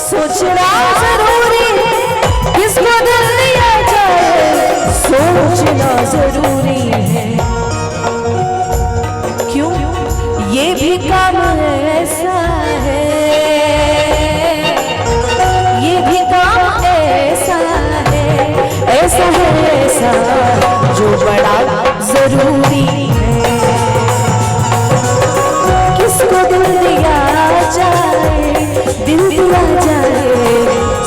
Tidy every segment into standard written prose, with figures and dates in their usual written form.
सोचना जरूरी है, किसको दिल दिया जाए, सोचना जरूरी है। क्यों? ये भी काम ऐसा है, ये भी काम ऐसा है, ऐसा है ऐसा जो बड़ा जरूरी है। किसको दिल दिया जाए, दिल दिया जाए,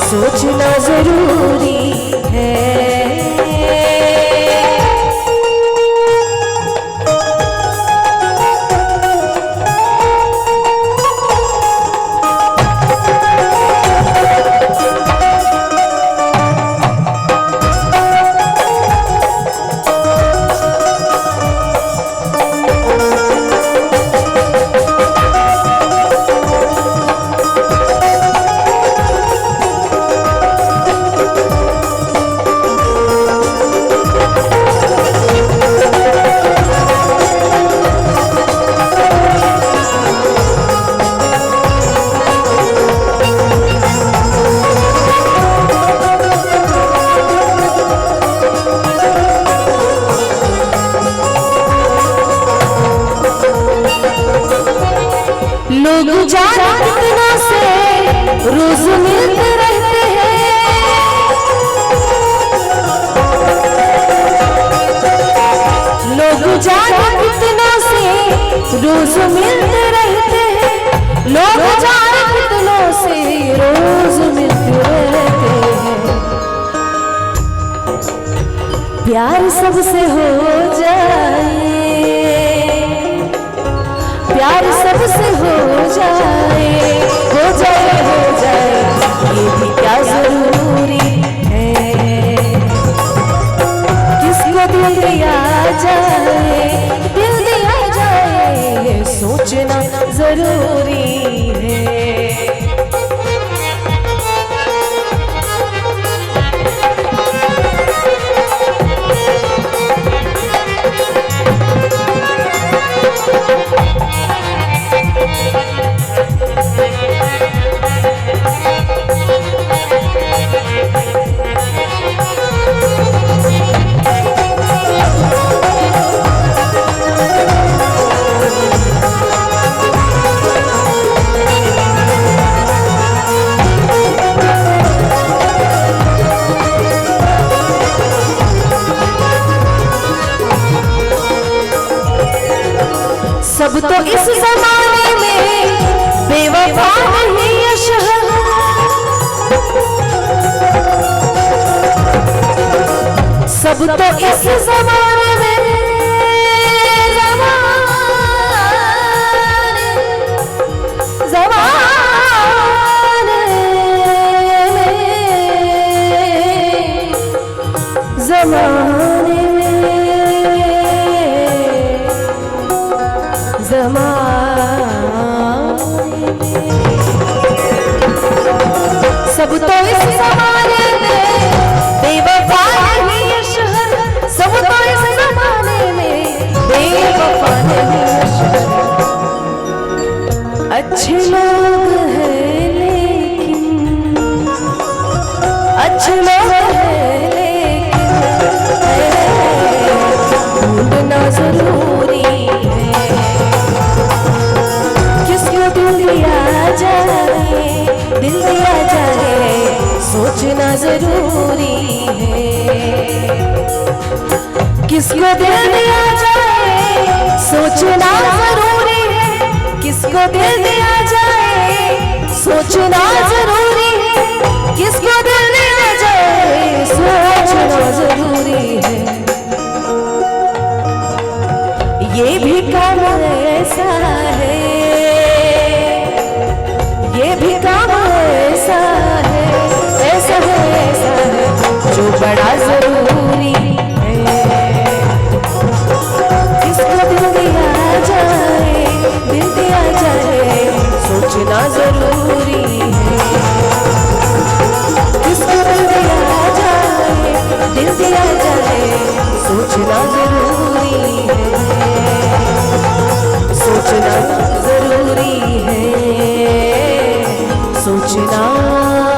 सोचना जरूरी है। लोग जाने कितना से रोज मिलते रहते हैं, लोग जाने कितना से रोज मिलते रहते हैं, लोग जाने कितनों से रोज मिलते रहते हैं। प्यार सबसे हो जाए, प्यार सबसे हो जाए, हो जाए, हो जाए, ये भी क्या जरूरी है। किसको दिल दिया जाए, दिल दिया जाए, सोचना जरूरी है। सब तो इस जमाने में बेवफा नहीं अशहर, सब तो इस जमाने में सब तो इस जमाने में बेवफा नहीं अशहर, सब तो इस जमाने में बेवफा नहीं अशहर। अच्छे लोग हैं लेकिन, अच्छे लोग हैं लेकिन ढूंढना जरूरी है। किसको दिल दिया जाए, दिल दिया जाए, सोचना जरूरी है। किसको दिल दिया जाए, सोचना जरूरी है। किसको दिल दिया जाए, सोचना जरूरी है। किसको दिल दिया जाए, सोचना जरूरी है। ये भी काम ऐसा है, ये भी काम ऐसा है, ऐसा है ऐसा है जो बड़ा जरूरी है। किसको दिल दिया जाए, दिल दिया जाए, सोचना जरूरी है। किसको दिल दिया जाए, दिल दिया जाए, सोचना जरूरी है, सोचना जरूरी है। हो